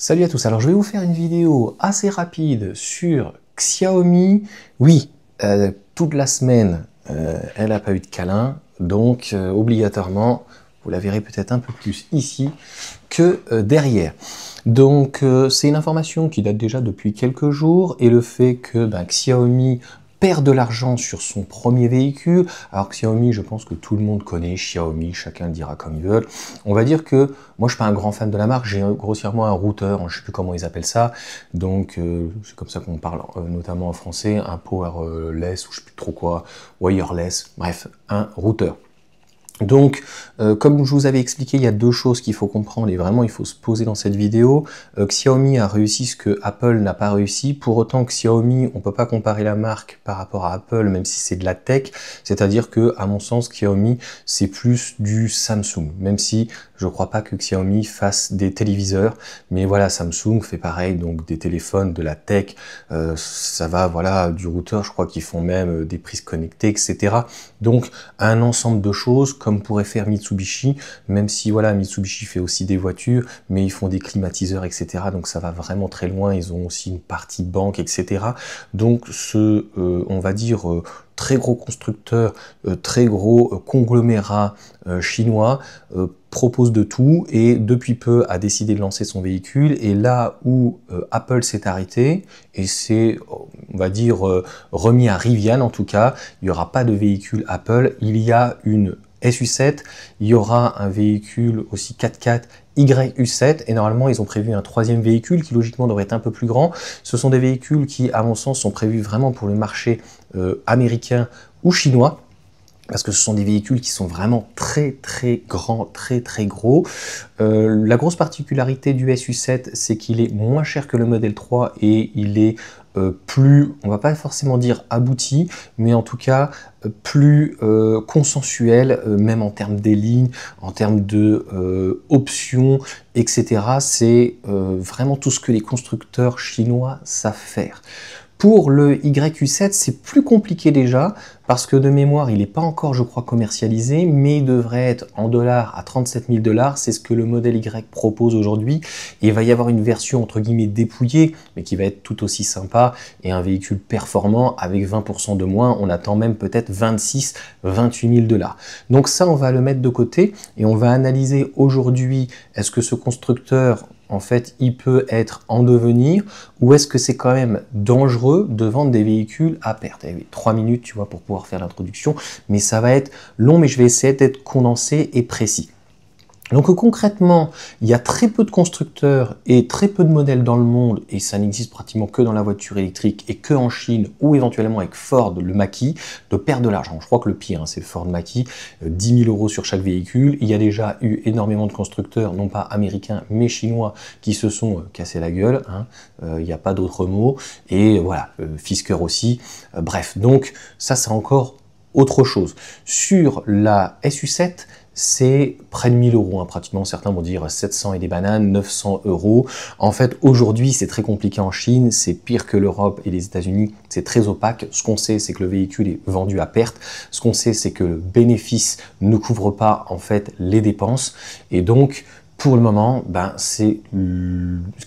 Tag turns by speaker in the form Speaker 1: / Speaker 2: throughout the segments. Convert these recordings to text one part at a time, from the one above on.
Speaker 1: Salut à tous, alors je vais vous faire une vidéo assez rapide sur Xiaomi. Oui, toute la semaine, elle n'a pas eu de câlin, donc obligatoirement, vous la verrez peut-être un peu plus ici que derrière. Donc c'est une information qui date déjà depuis quelques jours, et le fait que Xiaomi perd de l'argent sur son premier véhicule. Alors Xiaomi, je pense que tout le monde connaît Xiaomi, chacun le dira comme il veut. On va dire que moi je suis pas un grand fan de la marque, j'ai grossièrement un routeur, je sais plus comment ils appellent ça, donc c'est comme ça qu'on parle notamment en français, un powerless ou je sais plus trop quoi, wireless, bref, un routeur. Donc, comme je vous avais expliqué, il y a deux choses qu'il faut comprendre et vraiment il faut se poser dans cette vidéo. Xiaomi a réussi ce que Apple n'a pas réussi. Pour autant que Xiaomi, on peut pas comparer la marque par rapport à Apple, même si c'est de la tech. C'est-à-dire que, à mon sens, Xiaomi, c'est plus du Samsung. Même si je crois pas que Xiaomi fasse des téléviseurs, mais voilà, Samsung fait pareil, donc des téléphones, de la tech. Ça va, voilà, du routeur. Je crois qu'ils font même des prises connectées, etc. Donc, un ensemble de choses comme pourrait faire Mitsubishi, même si voilà, Mitsubishi fait aussi des voitures, mais ils font des climatiseurs, etc. Donc ça va vraiment très loin, ils ont aussi une partie banque, etc. Donc on va dire, très gros constructeur, très gros conglomérat chinois, propose de tout et depuis peu a décidé de lancer son véhicule, et là où Apple s'est arrêté, et c'est, on va dire, remis à Rivian en tout cas, il n'y aura pas de véhicule Apple, il y a une SU7, il y aura un véhicule aussi 4x4 YU7, et normalement ils ont prévu un troisième véhicule qui logiquement devrait être un peu plus grand. Ce sont des véhicules qui, à mon sens, sont prévus vraiment pour le marché américain ou chinois, parce que ce sont des véhicules qui sont vraiment très très grands, très très gros. La grosse particularité du SU7, c'est qu'il est moins cher que le modèle 3 et il est plus, on va pas forcément dire abouti, mais en tout cas plus consensuel, même en termes des lignes, en termes de options, etc. C'est vraiment tout ce que les constructeurs chinois savent faire. Pour le YU7, c'est plus compliqué déjà, parce que de mémoire, il n'est pas encore, je crois, commercialisé, mais il devrait être en dollars à 37 000 $. C'est ce que le modèle Y propose aujourd'hui. Et il va y avoir une version, entre guillemets, dépouillée, mais qui va être tout aussi sympa, et un véhicule performant avec 20% de moins. On attend même peut-être 26 28 000 $. Donc ça, on va le mettre de côté, et on va analyser aujourd'hui, est-ce que ce constructeur, en fait, il peut être en devenir, ou est-ce que c'est quand même dangereux de vendre des véhicules à perte? 3 minutes, tu vois, pour pouvoir faire l'introduction, mais ça va être long, mais je vais essayer d'être condensé et précis. Donc concrètement, il y a très peu de constructeurs et très peu de modèles dans le monde, et ça n'existe pratiquement que dans la voiture électrique et que en Chine, ou éventuellement avec Ford, le Mach-E, de perdre de l'argent. Je crois que le pire, c'est le Ford Mach-E, 10 000 € sur chaque véhicule. Il y a déjà eu énormément de constructeurs, non pas américains, mais chinois, qui se sont cassés la gueule, il n'y a pas d'autre mot, et voilà, Fisker aussi, bref, donc ça c'est encore autre chose. Sur la SU7, c'est près de 1000 €, pratiquement. Certains vont dire 700 et des bananes, 900 €. En fait, aujourd'hui, c'est très compliqué en Chine, c'est pire que l'Europe et les États-Unis, c'est très opaque. Ce qu'on sait, c'est que le véhicule est vendu à perte. Ce qu'on sait, c'est que le bénéfice ne couvre pas, en fait, les dépenses. Et donc, pour le moment, c'est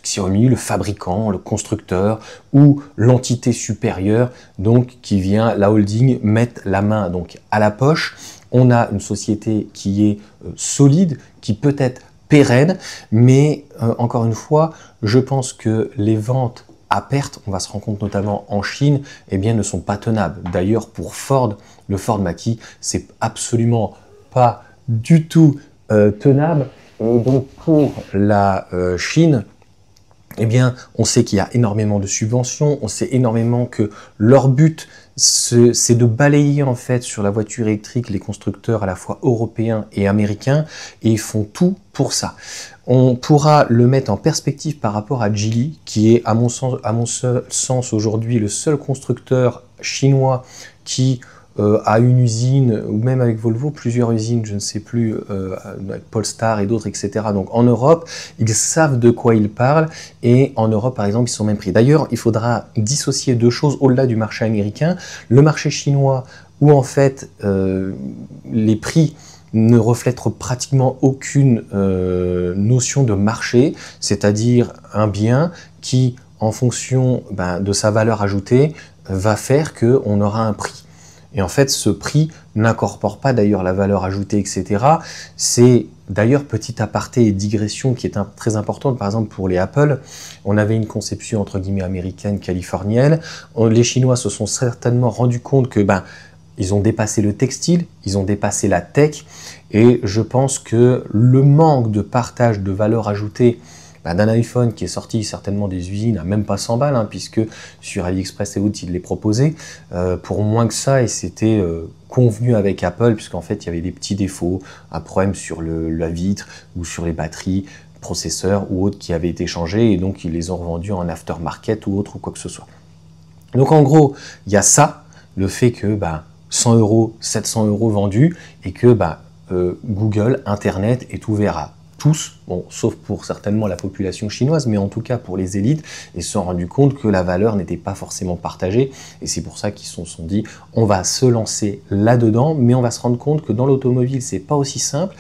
Speaker 1: Xiaomi, le fabricant, le constructeur ou l'entité supérieure, donc qui vient, la holding, mettre la main donc à la poche. On a une société qui est solide, qui peut être pérenne, mais encore une fois, je pense que les ventes à perte, on va se rendre compte notamment en Chine, eh bien, ne sont pas tenables. D'ailleurs, pour Ford, le Ford Mach-E, c'est absolument pas du tout tenable. Et donc pour la Chine, eh bien, on sait qu'il y a énormément de subventions, on sait énormément que leur but, c'est de balayer en fait sur la voiture électrique les constructeurs à la fois européens et américains, et ils font tout pour ça. On pourra le mettre en perspective par rapport à Geely, qui est à mon sens aujourd'hui le seul constructeur chinois qui à une usine, ou même avec Volvo, plusieurs usines, je ne sais plus, avec Polestar et d'autres, etc. Donc en Europe, ils savent de quoi ils parlent, et en Europe, par exemple, ils sont même pris. D'ailleurs, il faudra dissocier deux choses au-delà du marché américain. Le marché chinois, où en fait, les prix ne reflète pratiquement aucune notion de marché, c'est-à-dire un bien qui, en fonction de sa valeur ajoutée, va faire qu'on aura un prix. Et en fait, ce prix n'incorpore pas d'ailleurs la valeur ajoutée, etc. C'est d'ailleurs, petit aparté et digression qui est très importante, par exemple pour les Apple, on avait une conception entre guillemets américaine, californienne. Les Chinois se sont certainement rendus compte que ils ont dépassé le textile, ils ont dépassé la tech, et je pense que le manque de partage de valeur ajoutée d'un iPhone qui est sorti certainement des usines à même pas 100 balles, puisque sur AliExpress et autres, il les proposait pour moins que ça, et c'était convenu avec Apple, puisqu'en fait, il y avait des petits défauts, un problème sur la vitre ou sur les batteries, processeurs ou autres qui avaient été changés, et donc ils les ont revendus en aftermarket ou autre ou quoi que ce soit. Donc en gros, il y a ça, le fait que 100 €, 700 € vendus, et que Google, Internet est ouvert à tous, bon, sauf pour certainement la population chinoise, mais en tout cas pour les élites, et se sont rendus compte que la valeur n'était pas forcément partagée, et c'est pour ça qu'ils se sont dit, on va se lancer là-dedans, mais on va se rendre compte que dans l'automobile, c'est pas aussi simple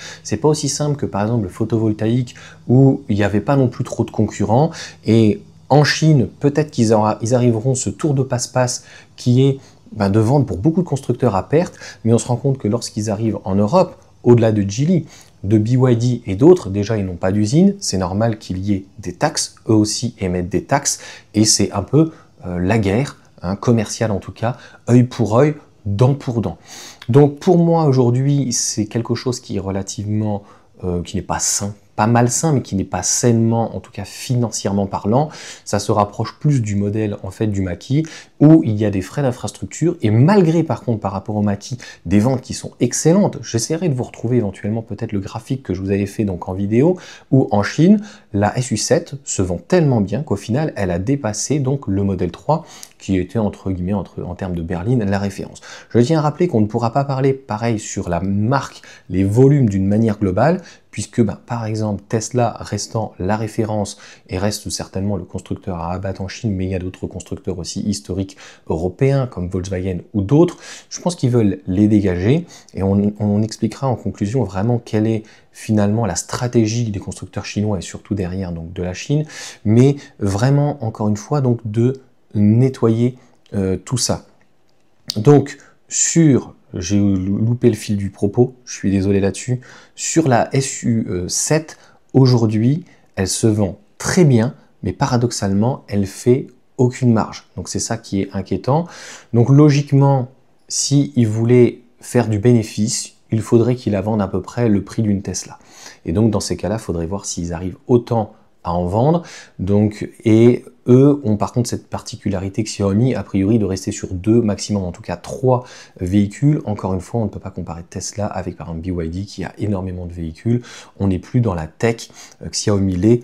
Speaker 1: que par exemple le photovoltaïque, où il n'y avait pas non plus trop de concurrents, et en Chine, peut-être qu'ils arriveront ce tour de passe-passe qui est de vendre pour beaucoup de constructeurs à perte, mais on se rend compte que lorsqu'ils arrivent en Europe, au-delà de Geely, de BYD et d'autres, déjà ils n'ont pas d'usine, c'est normal qu'il y ait des taxes, eux aussi émettent des taxes, et c'est un peu la guerre, commerciale en tout cas, œil pour œil, dent pour dent. Donc pour moi aujourd'hui, c'est quelque chose qui est relativement, qui n'est pas sain, pas malsain, mais qui n'est pas sainement, en tout cas financièrement parlant. Ça se rapproche plus du modèle en fait du maquis, où il y a des frais d'infrastructure, et malgré par contre par rapport au maquis, des ventes qui sont excellentes. J'essaierai de vous retrouver éventuellement peut-être le graphique que je vous avais fait donc en vidéo, où en Chine, la SU7 se vend tellement bien qu'au final, elle a dépassé donc le modèle 3, qui était entre guillemets, en termes de berline, la référence. Je tiens à rappeler qu'on ne pourra pas parler pareil sur la marque, les volumes d'une manière globale, puisque par exemple Tesla restant la référence et reste certainement le constructeur à abattre en Chine, mais il y a d'autres constructeurs aussi historiques européens comme Volkswagen ou d'autres, je pense qu'ils veulent les dégager, et on expliquera en conclusion vraiment quelle est finalement la stratégie des constructeurs chinois et surtout derrière donc de la Chine, mais vraiment encore une fois donc de nettoyer tout ça. Donc j'ai loupé le fil du propos, je suis désolé là-dessus, sur la SU7, aujourd'hui, elle se vend très bien, mais paradoxalement, elle fait aucune marge. Donc c'est ça qui est inquiétant. Donc logiquement, s'ils voulaient faire du bénéfice, il faudrait qu'ils la vendent à peu près le prix d'une Tesla. Et donc dans ces cas-là, il faudrait voir s'ils arrivent autant à en vendre. Donc, et eux ont par contre cette particularité Xiaomi, a priori, de rester sur 2, maximum en tout cas 3 véhicules. Encore une fois, on ne peut pas comparer Tesla avec par exemple BYD qui a énormément de véhicules. On n'est plus dans la tech, Xiaomi l'est,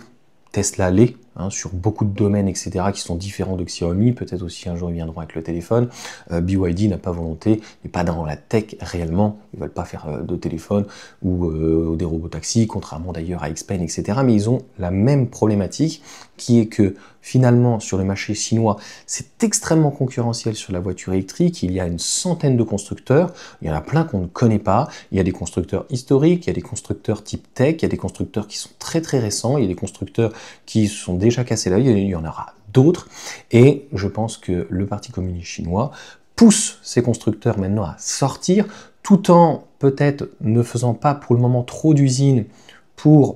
Speaker 1: Tesla l'est, sur beaucoup de domaines, etc., qui sont différents de Xiaomi. Peut-être aussi un jour ils viendront avec le téléphone. BYD n'a pas volonté, n'est pas dans la tech réellement. Ils ne veulent pas faire de téléphone ou des robotaxis, contrairement d'ailleurs à XPeng, etc. Mais ils ont la même problématique, qui est que finalement, sur le marché chinois, c'est extrêmement concurrentiel sur la voiture électrique. Il y a une centaine de constructeurs. Il y en a plein qu'on ne connaît pas. Il y a des constructeurs historiques, il y a des constructeurs type tech, il y a des constructeurs qui sont très très récents, il y a des constructeurs qui sont déjà cassés l'œil, il y en aura d'autres. Et je pense que le Parti communiste chinois pousse ces constructeurs maintenant à sortir, tout en peut-être ne faisant pas pour le moment trop d'usines,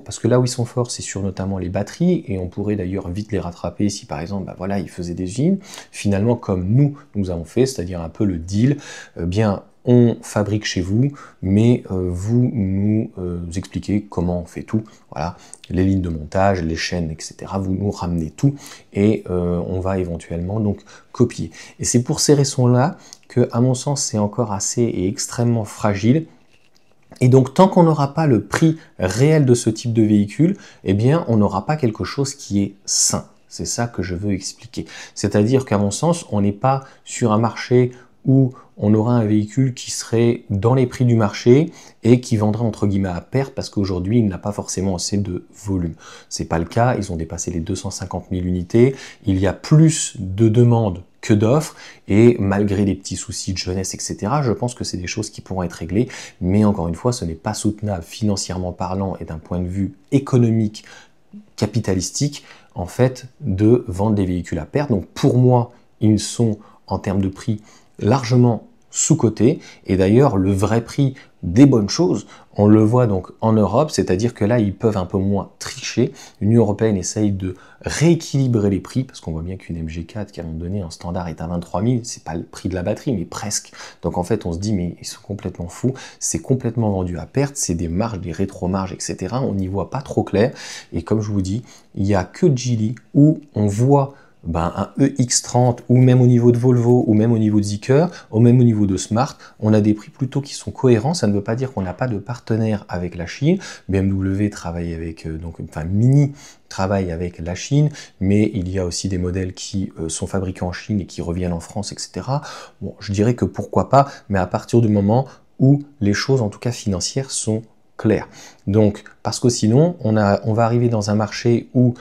Speaker 1: parce que là où ils sont forts, c'est sur notamment les batteries, et on pourrait d'ailleurs vite les rattraper si par exemple, voilà, ils faisaient des usines, finalement comme nous avons fait, c'est-à-dire un peu le deal, bien on fabrique chez vous, mais vous nous expliquez comment on fait tout, voilà, les lignes de montage, les chaînes, etc. Vous nous ramenez tout, et on va éventuellement donc copier. Et c'est pour ces raisons-là que, à mon sens, c'est encore assez et extrêmement fragile. Et donc, tant qu'on n'aura pas le prix réel de ce type de véhicule, eh bien, on n'aura pas quelque chose qui est sain. C'est ça que je veux expliquer. C'est-à-dire qu'à mon sens, on n'est pas sur un marché où on aura un véhicule qui serait dans les prix du marché et qui vendrait entre guillemets à perte parce qu'aujourd'hui, il n'a pas forcément assez de volume. C'est pas le cas, ils ont dépassé les 250 000 unités. Il y a plus de demandes que d'offres, et malgré les petits soucis de jeunesse, etc., je pense que c'est des choses qui pourront être réglées, mais encore une fois, ce n'est pas soutenable financièrement parlant et d'un point de vue économique, capitalistique, en fait, de vendre des véhicules à perte. Donc pour moi, ils sont, en termes de prix, largement sous-cotés, et d'ailleurs, le vrai prix des bonnes choses, on le voit donc en Europe, c'est-à-dire que là, ils peuvent un peu moins tricher. L'Union européenne essaye de rééquilibrer les prix, parce qu'on voit bien qu'une MG4, qui à un moment donné, en standard est à 23 000, c'est pas le prix de la batterie, mais presque. Donc en fait, on se dit, mais ils sont complètement fous, c'est complètement vendu à perte, c'est des marges, des rétro-marges, etc. On n'y voit pas trop clair, et comme je vous dis, il n'y a que Geely où on voit un EX30, ou même au niveau de Volvo, ou même au niveau de Zeekr, ou même au niveau de Smart, on a des prix plutôt qui sont cohérents. Ça ne veut pas dire qu'on n'a pas de partenaire avec la Chine. BMW travaille avec, Mini travaille avec la Chine, mais il y a aussi des modèles qui sont fabriqués en Chine et qui reviennent en France, etc. Bon, je dirais que pourquoi pas, mais à partir du moment où les choses, en tout cas financières, sont clair. Donc, parce que sinon, on va arriver dans un marché où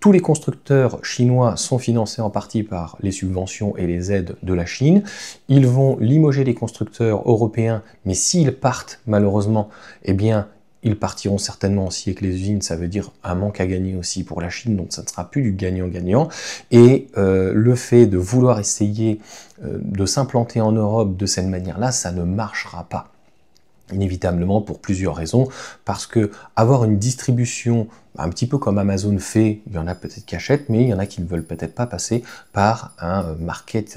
Speaker 1: tous les constructeurs chinois sont financés en partie par les subventions et les aides de la Chine. Ils vont limoger les constructeurs européens, mais s'ils partent, malheureusement, eh bien, ils partiront certainement aussi avec les usines, ça veut dire un manque à gagner aussi pour la Chine, donc ça ne sera plus du gagnant-gagnant. Et le fait de vouloir essayer de s'implanter en Europe de cette manière-là, ça ne marchera pas. Inévitablement pour plusieurs raisons, parce que avoir une distribution un petit peu comme Amazon fait, il y en a peut-être qui achètent, mais il y en a qui ne veulent peut-être pas passer par un market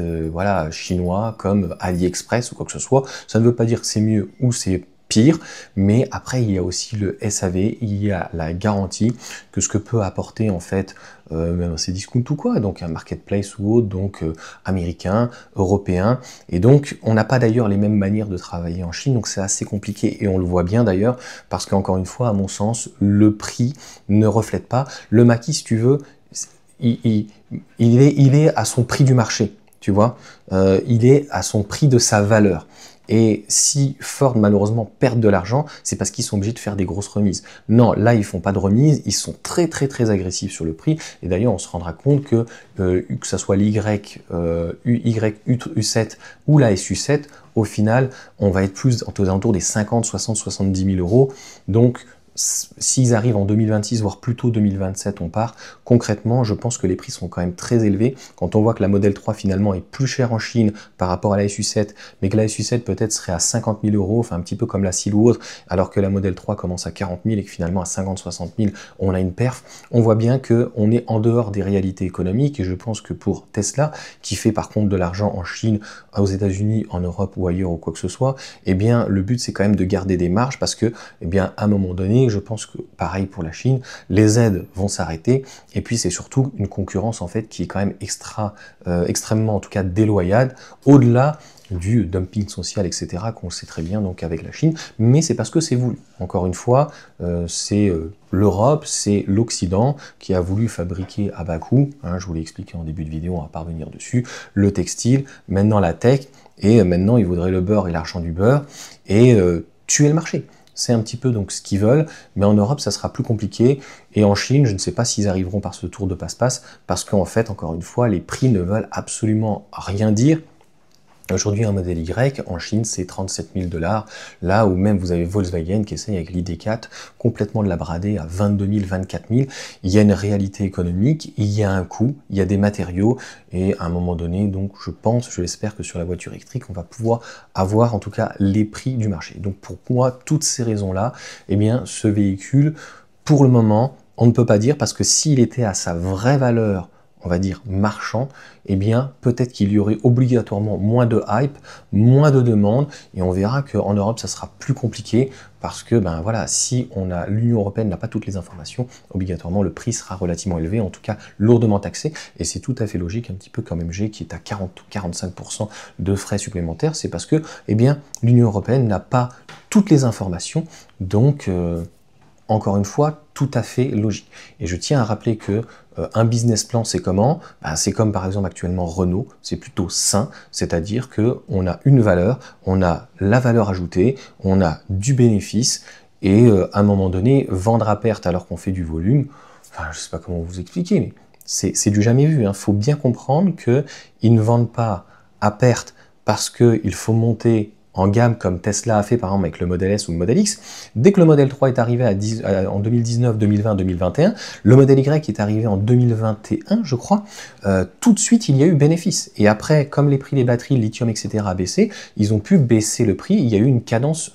Speaker 1: chinois comme AliExpress ou quoi que ce soit. Ça ne veut pas dire que c'est mieux ou c'est pire, mais après il y a aussi le SAV, il y a la garantie que ce que peut apporter en fait même ces discounts ou quoi, donc un marketplace ou autre, donc américain, européen, et donc on n'a pas d'ailleurs les mêmes manières de travailler en Chine, donc c'est assez compliqué, et on le voit bien d'ailleurs, parce qu'encore une fois, à mon sens, le prix ne reflète pas. Le maquis, si tu veux, il est à son prix du marché, tu vois, il est à son prix de sa valeur. Et si Ford, malheureusement, perd de l'argent, c'est parce qu'ils sont obligés de faire des grosses remises. Non, là, ils font pas de remises, ils sont très, très, très agressifs sur le prix. Et d'ailleurs, on se rendra compte que ça soit l'Y, U7 ou la SU7, au final, on va être plus aux alentours des 50, 60, 70 000 euros. Donc, s'ils arrivent en 2026, voire plutôt 2027, on part. Concrètement, je pense que les prix sont quand même très élevés. Quand on voit que la Model 3 finalement est plus chère en Chine par rapport à la SU7, mais que la SU7 peut-être serait à 50 000 euros, enfin un petit peu comme la Seal ou autre, alors que la Model 3 commence à 40 000 et que finalement à 50-60 000, on a une perf. On voit bien qu'on est en dehors des réalités économiques, et je pense que pour Tesla, qui fait par contre de l'argent en Chine, aux États-Unis, en Europe ou ailleurs ou quoi que ce soit, eh bien le but c'est quand même de garder des marges, parce que eh bien à un moment donné, je pense que pareil pour la Chine, les aides vont s'arrêter, et puis c'est surtout une concurrence en fait qui est quand même extrêmement en tout cas déloyale, au-delà du dumping social, etc., qu'on sait très bien donc avec la Chine, mais c'est parce que c'est voulu. Encore une fois, c'est l'Europe, c'est l'Occident qui a voulu fabriquer à bas coût, je vous l'ai expliqué en début de vidéo, on va pas revenir dessus, le textile, maintenant la tech, et maintenant ils voudraient le beurre et l'argent du beurre, et tuer le marché. C'est un petit peu donc ce qu'ils veulent, mais en Europe, ça sera plus compliqué. Et en Chine, je ne sais pas s'ils arriveront par ce tour de passe-passe, parce qu'en fait, encore une fois, les prix ne veulent absolument rien dire. Aujourd'hui, un modèle Y, en Chine, c'est 37 000 $, là où même vous avez Volkswagen qui essaye avec l'ID4 complètement de la brader à 22 000, 24 000. Il y a une réalité économique, il y a un coût, il y a des matériaux, et à un moment donné, donc je pense, je l'espère que sur la voiture électrique, on va pouvoir avoir en tout cas les prix du marché. Donc pour moi, toutes ces raisons-là, eh bien, ce véhicule, pour le moment, on ne peut pas dire, parce que s'il était à sa vraie valeur, on va dire marchand, eh bien peut-être qu'il y aurait obligatoirement moins de hype, moins de demandes, et on verra qu'en Europe ça sera plus compliqué, parce que voilà, si l'Union européenne n'a pas toutes les informations, obligatoirement le prix sera relativement élevé, en tout cas lourdement taxé, et c'est tout à fait logique, un petit peu comme MG qui est à 40-45% de frais supplémentaires, c'est parce que eh bien l'Union européenne n'a pas toutes les informations, donc encore une fois, tout à fait logique. Et je tiens à rappeler que un business plan, c'est comment? C'est comme par exemple actuellement Renault, c'est plutôt sain, c'est-à-dire qu'on a une valeur, on a la valeur ajoutée, on a du bénéfice, et à un moment donné, vendre à perte alors qu'on fait du volume, je ne sais pas comment vous expliquer, mais c'est du jamais vu. Il faut bien comprendre qu'ils ne vendent pas à perte parce qu'il faut monter en gamme comme Tesla a fait par exemple avec le Model S ou le Model X. Dès que le Model 3 est arrivé en 2019, 2020, 2021, le Model Y est arrivé en 2021, je crois, tout de suite il y a eu bénéfice. Et après, comme les prix des batteries, lithium, etc. a baissé, ils ont pu baisser le prix, il y a eu une cadence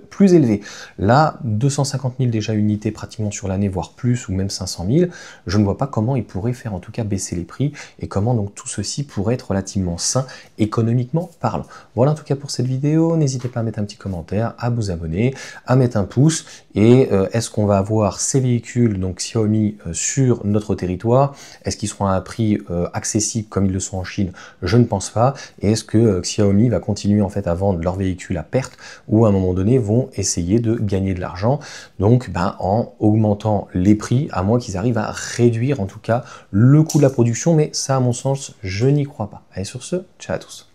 Speaker 1: plus élevée. Là, 250 000 déjà unités pratiquement sur l'année, voire plus, ou même 500 000, je ne vois pas comment ils pourraient faire en tout cas baisser les prix et comment donc tout ceci pourrait être relativement sain économiquement parlant. Voilà en tout cas pour cette vidéo. N'hésitez pas à mettre un petit commentaire, à vous abonner, à mettre un pouce. Et est-ce qu'on va avoir ces véhicules, donc Xiaomi, sur notre territoire? Est-ce qu'ils seront à un prix accessible comme ils le sont en Chine? Je ne pense pas. Et est-ce que Xiaomi va continuer en fait à vendre leurs véhicules à perte ou à un moment donné vont essayer de gagner de l'argent? Donc en augmentant les prix, à moins qu'ils arrivent à réduire en tout cas le coût de la production. Mais ça, à mon sens, je n'y crois pas. Allez, sur ce, ciao à tous.